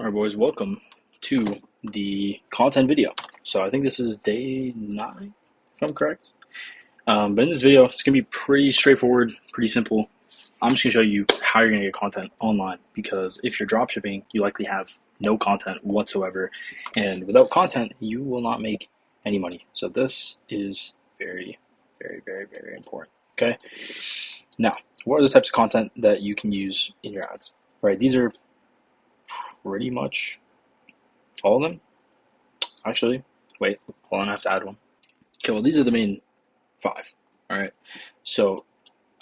Alright boys, welcome to the content video. So I think this is day 9, if I'm correct. But in this video, it's going to be pretty straightforward, pretty simple. I'm just going to show you how you're going to get content online, because if you're dropshipping, you likely have no content whatsoever. And without content, you will not make any money. So this is very, very, very, very important. Okay. Now, what are the types of content that you can use in your ads? Right, these are pretty much all of them. Actually, wait, hold on, I have to add one. Okay, well, these are the main 5. All right, so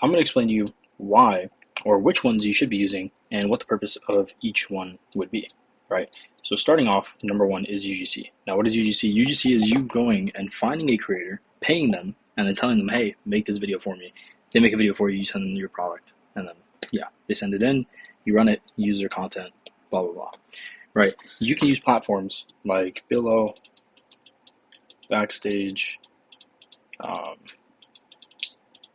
I'm going to explain to you why or which ones you should be using and what the purpose of each one would be. Right, so starting off, number 1 is UGC. Now, what is UGC? UGC is you going and finding a creator, paying them, and then telling them, hey, make this video for me. They make a video for you, you send them your product, and then, yeah, they send it in, you run it, you use their content, blah, blah, blah. Right, you can use platforms like Billo, Backstage.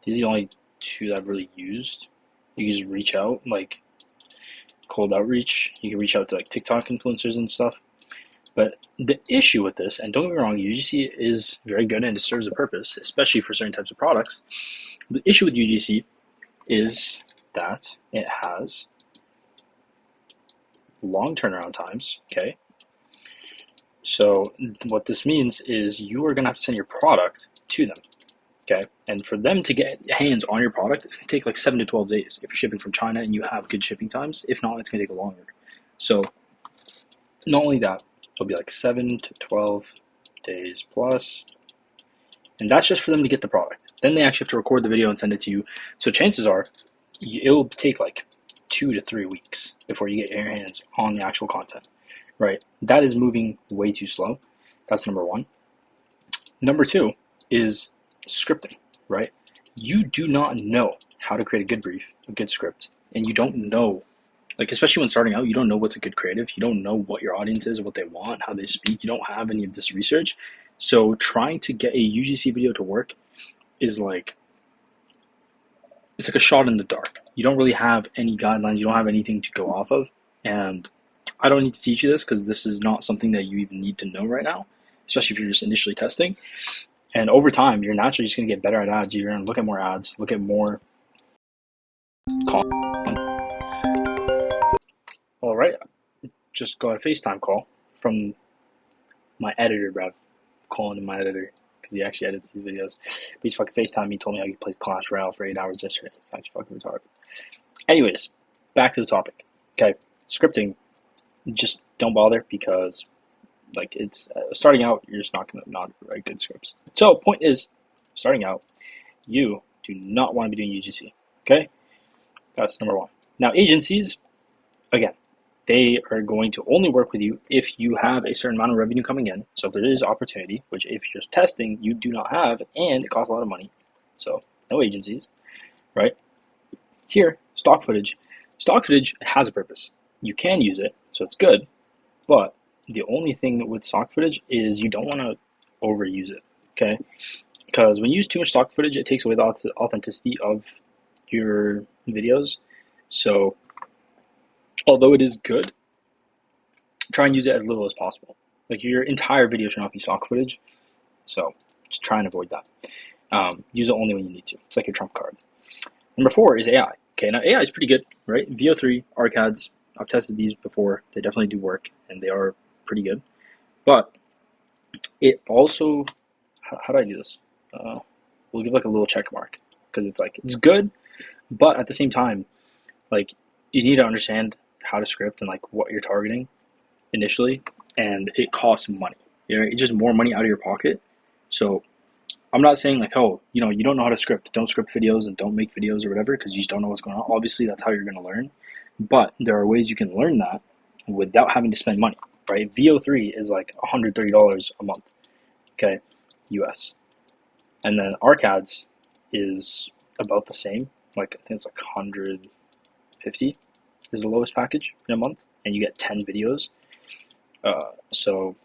These are the only 2 that I've really used. You can just reach out, like cold outreach. You can reach out to like TikTok influencers and stuff. But the issue with this, and don't get me wrong, UGC is very good and it serves a purpose, especially for certain types of products. The issue with UGC is that it has long turnaround times. Okay, so what this means is you are going to have to send your product to them. Okay, and for them to get hands on your product, it's going to take like 7 to 12 days if you're shipping from China and you have good shipping times. If not, it's going to take longer. So not only that, it'll be like 7 to 12 days plus, and that's just for them to get the product. Then they actually have to record the video and send it to you. So chances are it'll take like 2 to 3 weeks before you get your hands on the actual content, right? That is moving way too slow. That's number 1. Number 2 is scripting, right? You do not know how to create a good brief, a good script, and you don't know, like, especially when starting out, you don't know what's a good creative. You don't know what your audience is, what they want, how they speak. You don't have any of this research. So trying to get a UGC video to work is like, it's like a shot in the dark. You don't really have any guidelines. You don't have anything to go off of. And I don't need to teach you this because this is not something that you even need to know right now, especially if you're just initially testing. And over time, you're naturally just going to get better at ads. You're going to look at more ads, look at more content. All right, just got a FaceTime call from my editor, bro. Calling him my editor because he actually edits these videos. But he's fucking FaceTime me, told me how he played Clash Royale for 8 hours yesterday. It's actually fucking retarded. Anyways, back to the topic. Okay, scripting, just don't bother because, like, it's starting out, you're just not write good scripts. So point is, starting out, you do not want to be doing UGC. Okay, that's number 1. Now agencies, again, they are going to only work with you if you have a certain amount of revenue coming in. So if there is opportunity, which if you're testing, you do not have, and it costs a lot of money. So no agencies, right? Here, stock footage. Stock footage has a purpose. You can use it, so it's good, but the only thing with stock footage is you don't want to overuse it, okay? Because when you use too much stock footage, it takes away the authenticity of your videos. So although it is good, try and use it as little as possible. Like, your entire video should not be stock footage, so just try and avoid that. Use it only when you need to. It's like your trump card. Number 4 is AI. Okay, now AI is pretty good, right? VO3, ARCADs, I've tested these before. They definitely do work, and they are pretty good. But it also, how do I do this? We'll give like a little check mark, because it's like, it's good, but at the same time, like, you need to understand how to script and like what you're targeting initially, and it costs money. It's just more money out of your pocket. So I'm not saying like, oh, you don't know how to script, don't script videos and don't make videos or whatever, because you just don't know what's going on. Obviously, that's how you're going to learn. But there are ways you can learn that without having to spend money, right? VO3 is like $130 a month, okay, US. And then ARCADs is about the same. Like, I think it's like 150 is the lowest package in a month, and you get 10 videos. So,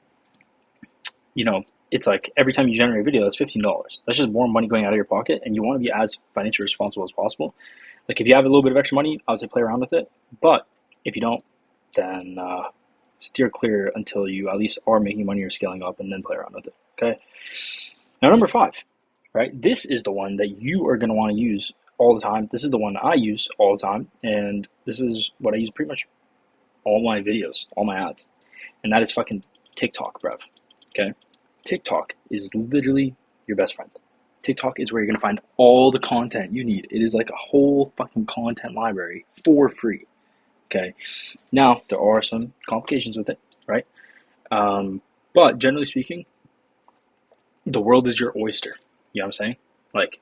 it's like every time you generate a video, that's $15. That's just more money going out of your pocket, and you want to be as financially responsible as possible. Like, if you have a little bit of extra money, I would say play around with it. But if you don't, then steer clear until you at least are making money or scaling up, and then play around with it. Okay. Now, number 5, right? This is the one that you are going to want to use all the time. This is the one I use all the time, and this is what I use pretty much all my videos, all my ads, and that is fucking TikTok, bruv. Okay. TikTok is literally your best friend. TikTok is where you're going to find all the content you need. It is like a whole fucking content library for free. Okay. Now, there are some complications with it, right? But generally speaking, the world is your oyster. You know what I'm saying? Like,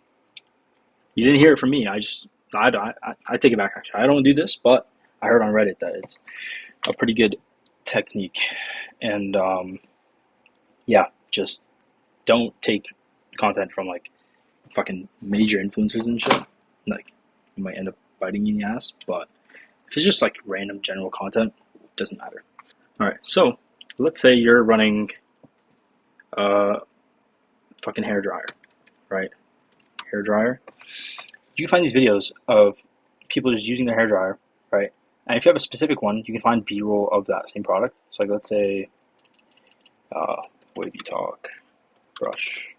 you didn't hear it from me. I take it back, actually. I don't do this, but I heard on Reddit that it's a pretty good technique. And, yeah, just don't take content from, like, fucking major influencers and shit. Like, you might end up biting you in the ass, but if it's just, like, random general content, it doesn't matter. Alright, so, let's say you're running a fucking hair dryer, right? Hair dryer. You can find these videos of people just using their hair dryer, right? And if you have a specific one, you can find B-roll of that same product. So, like, let's say, wavy talk, brush.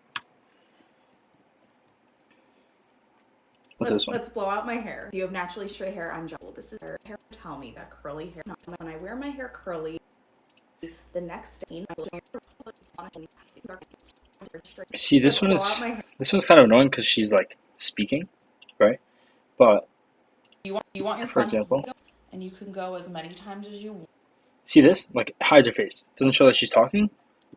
Let's blow out my hair. You have naturally straight hair. I'm jealous. This is hair. Tell me that curly hair. When I wear my hair curly, the next day, see, this one's kind of annoying because she's like speaking, right? But you want your for example, and you can go as many times as you want. See this? Like, hides her face. Doesn't show that she's talking.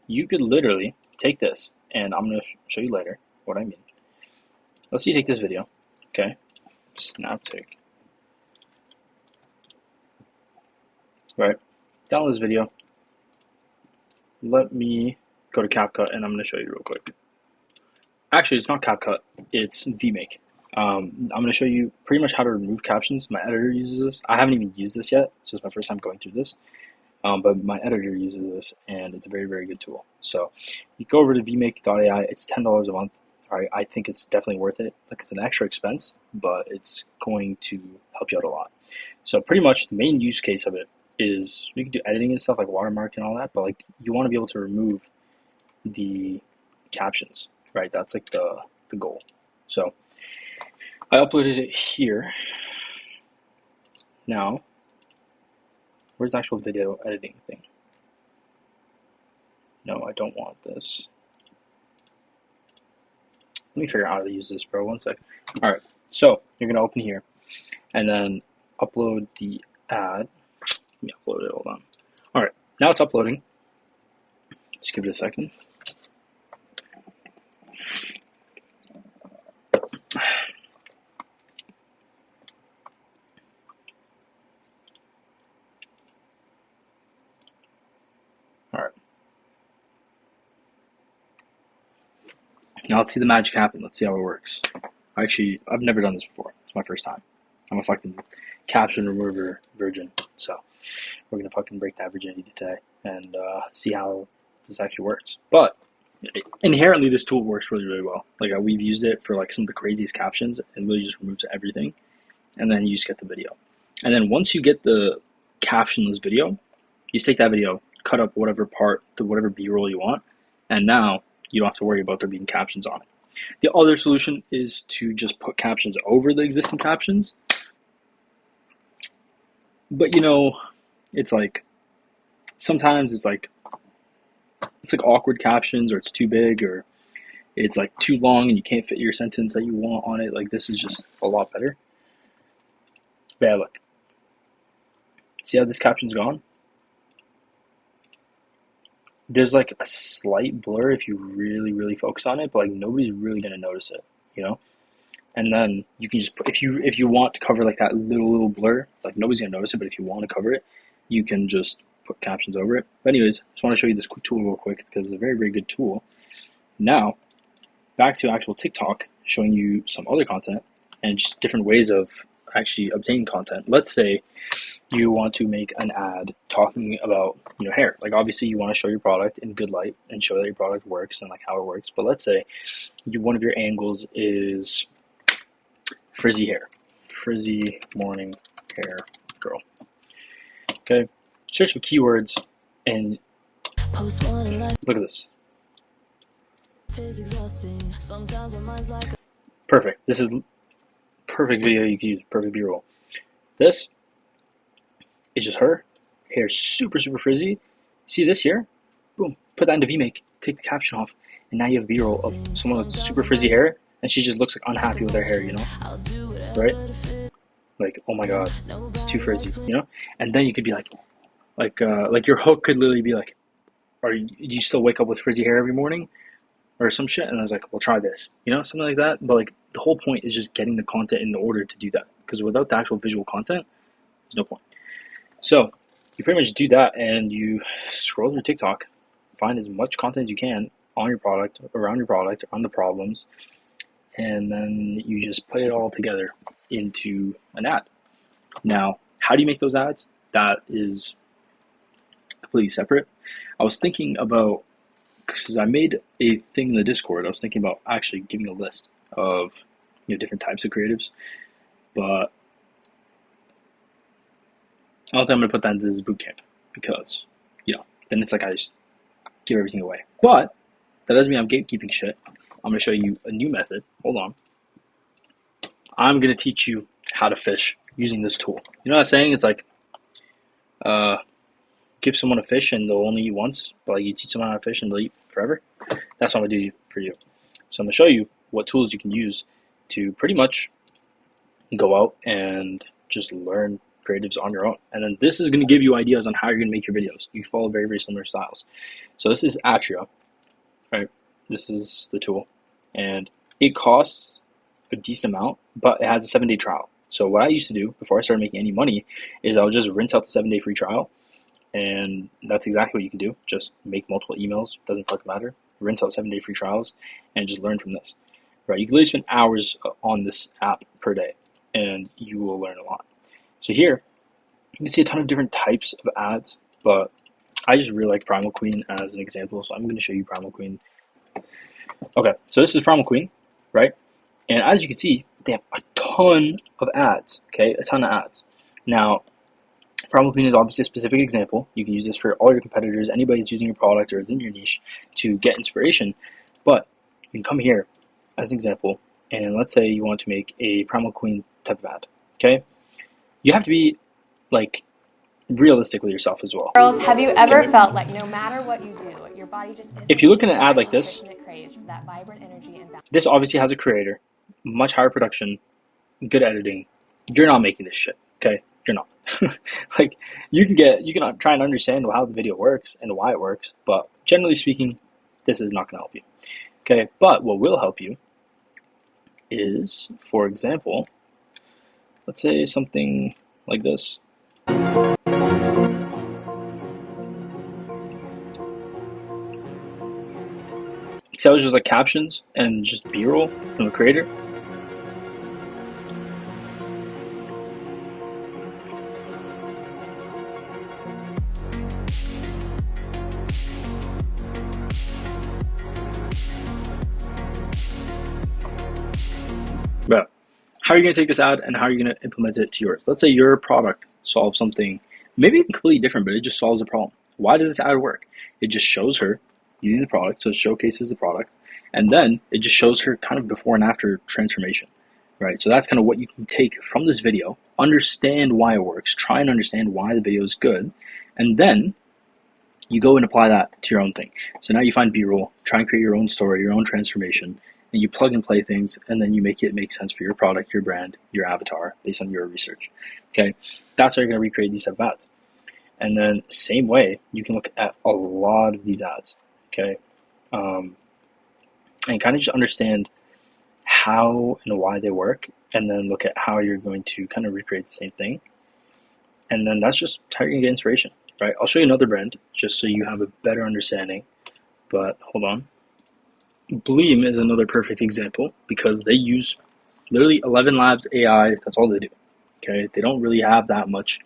You could literally take this, and I'm gonna show you later what I mean. Let's say you take this video. Okay, snap take. Right, download this video. Let me go to CapCut, and I'm going to show you real quick. Actually, it's not CapCut, it's vMake. I'm going to show you pretty much how to remove captions. My editor uses this. I haven't even used this yet, so it's my first time going through this. But my editor uses this, and it's a very, very good tool. So you go over to vmake.ai. It's $10 a month. All right, I think it's definitely worth it. Like, it's an extra expense, but it's going to help you out a lot. So pretty much the main use case of it is you can do editing and stuff like watermark and all that, but like you want to be able to remove the captions, right? That's like the goal. So I uploaded it here. Now, where's the actual video editing thing? No, I don't want this. Let me figure out how to use this, bro. 1 second. All right, so you're gonna open here, and then upload the ad. Let me upload it. Hold on. All right, now it's uploading. Just give it a second. All right. Now let's see the magic happen. Let's see how it works. Actually, I've never done this before. It's my first time. I'm a fucking caption remover virgin. So we're going to fucking break that virginity today and see how this actually works. But inherently, this tool works really, really well. Like, we've used it for like some of the craziest captions. It literally just removes everything. And then you just get the video. And then once you get the captionless video, you just take that video, cut up whatever part, to whatever B-roll you want. And now you don't have to worry about there being captions on it. The other solution is to just put captions over the existing captions. But you know, it's like, sometimes it's like awkward captions, or it's too big, or it's like too long and you can't fit your sentence that you want on it. Like, this is just a lot better. But yeah, look. See how this caption's gone? There's like a slight blur if you really, really focus on it, but like nobody's really gonna notice it, you know? And then you can just put, if you want to cover like that little blur, like nobody's gonna notice it, but if you want to cover it, you can just put captions over it. But anyways, I just want to show you this quick tool real quick because it's a very, very good tool. Now, back to actual TikTok, showing you some other content and just different ways of actually obtaining content. Let's say you want to make an ad talking about, you know, hair. Like, obviously you want to show your product in good light and show that your product works and like how it works. But let's say one of your angles is frizzy hair, frizzy morning hair girl. Okay, search some keywords And look at this. Perfect. This is perfect video you can use. Perfect B-roll. This is just her. Hair super, super frizzy. See this here? Boom. Put that into VMake. Take the caption off. And now you have B-roll of someone with super frizzy hair. And she just looks like unhappy with their hair, you know? Right? Like, oh my god, it's too frizzy, you know? And then you could be like your hook could literally be like, do you still wake up with frizzy hair every morning? Or some shit? And I was like, well, try this, you know? Something like that. But like, the whole point is just getting the content in order to do that. Because without the actual visual content, there's no point. So, you pretty much do that and you scroll through TikTok, find as much content as you can on your product, around the problems, and then you just put it all together into an ad. Now, how do you make those ads? That is completely separate. I was thinking about, because I made a thing in the Discord, I was thinking about actually giving a list of different types of creatives, but I don't think I'm going to put that into this bootcamp because, then it's like I just give everything away. But that doesn't mean I'm gatekeeping shit. I'm going to show you a new method. Hold on. I'm going to teach you how to fish using this tool. You know what I'm saying? It's like, give someone a fish and they'll only eat once, but like you teach someone how to fish and they'll eat forever. That's what I'm going to do for you. So I'm going to show you what tools you can use to pretty much go out and just learn creatives on your own. And then this is going to give you ideas on how you're going to make your videos. You follow very, very similar styles. So this is Atria, right? This is the tool. And it costs a decent amount, but it has a 7-day trial. So what I used to do before I started making any money is I would just rinse out the 7-day free trial. And that's exactly what you can do. Just make multiple emails. Doesn't fucking matter. Rinse out 7-day free trials and just learn from this. Right? You can literally spend hours on this app per day and you will learn a lot. So here, you can see a ton of different types of ads, but I just really like Primal Queen as an example, so I'm going to show you Primal Queen. Okay, so this is Primal Queen, right? And as you can see, they have a ton of ads, okay? A ton of ads. Now, Primal Queen is obviously a specific example. You can use this for all your competitors, anybody that's using your product or is in your niche to get inspiration, but you can come here as an example, and let's say you want to make a Primal Queen type of ad, okay? You have to be like realistic with yourself as well. Girls, have you ever felt like no matter what you do, your body just isn't if you look at an ad like this, it craves for that vibrant energy and this obviously has a creator, much higher production, good editing. You're not making this shit, okay? You're not. Like you can try and understand how the video works and why it works, but generally speaking, this is not going to help you. Okay, but what will help you is, for example, let's say something like this. See how it's just like captions and just B-roll from the creator? But how are you going to take this ad and how are you going to implement it to yours? Let's say your product solves something, maybe even completely different, but it just solves a problem. Why does this ad work? It just shows her using the product, so it showcases the product, and then it just shows her kind of before and after transformation, right? So that's kind of what you can take from this video, understand why it works, try and understand why the video is good, and then you go and apply that to your own thing. So now you find B-roll, try and create your own story, your own transformation, and you plug and play things, and then you make it make sense for your product, your brand, your avatar, based on your research. Okay, that's how you're going to recreate these type of ads. And then same way, you can look at a lot of these ads, okay, and kind of just understand how and why they work, and then look at how you're going to kind of recreate the same thing. And then that's just how you're going to get inspiration, right? I'll show you another brand just so you have a better understanding, but hold on. Bleem is another perfect example because they use literally 11 Labs AI. That's all they do. Okay, they don't really have that much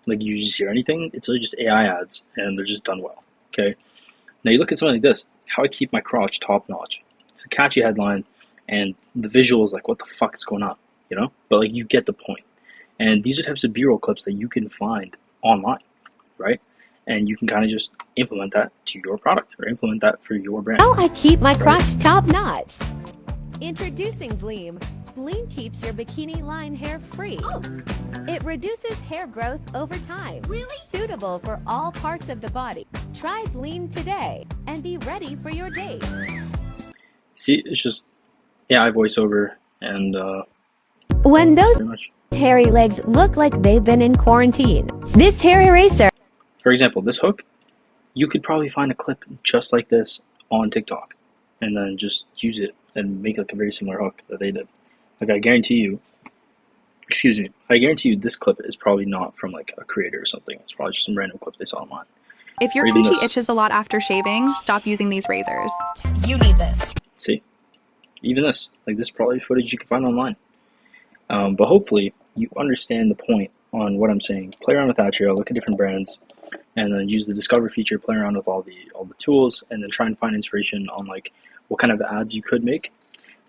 like you just hear anything. It's really just AI ads, and they're just done well. Okay, now you look at something like this: how I keep my crotch top notch. It's a catchy headline, and the visual is like, what the fuck is going on? You know, but like you get the point. And these are types of B-roll clips that you can find online, right? and you can kind of just implement that to your product or implement that for your brand. How I keep my crotch top notch. Introducing Bleem. Bleem keeps your bikini line hair free. Oh. It reduces hair growth over time. Really? Suitable for all parts of the body. Try Bleem today and be ready for your date. See, it's just AI voiceover and When those pretty much. hairy legs look like they've been in quarantine, this hair eraser. For example, this hook, you could probably find a clip just like this on TikTok and then just use it and make like a very similar hook that they did. Like I guarantee you this clip is probably not from like a creator or something. It's probably just some random clip they saw online. If your Or even coochie this. itches a lot after shaving, stop using these razors. You need this. See? Even this. Like this is probably footage you can find online. But hopefully you understand the point on what I'm saying. Play around with Atrio, look at different brands, and then use the discover feature, play around with all the tools, and then try and find inspiration on like what kind of ads you could make.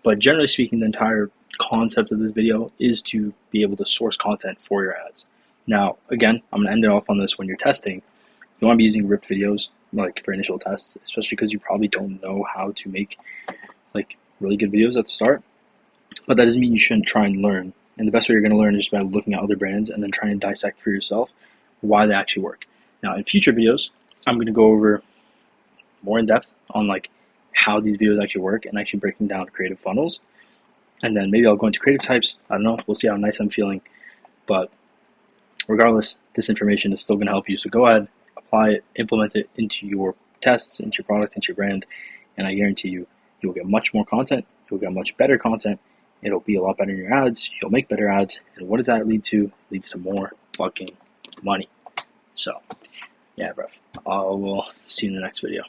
But generally speaking, the entire concept of this video is to be able to source content for your ads. Now, again, I'm going to end it off on this. When you're testing, you want to be using ripped videos like for initial tests, especially because you probably don't know how to make like really good videos at the start. But that doesn't mean you shouldn't try and learn. And the best way you're going to learn is just by looking at other brands and then trying to dissect for yourself why they actually work. Now, in future videos, I'm going to go over more in depth on like how these videos actually work and actually breaking down creative funnels. And then maybe I'll go into creative types. I don't know. We'll see how nice I'm feeling. But regardless, this information is still going to help you. So go ahead, apply it, implement it into your tests, into your product, into your brand. And I guarantee you, you'll get much more content. You'll get much better content. It'll be a lot better in your ads. You'll make better ads. And what does that lead to? It leads to more fucking money. So, yeah, bruv. I will see you in the next video.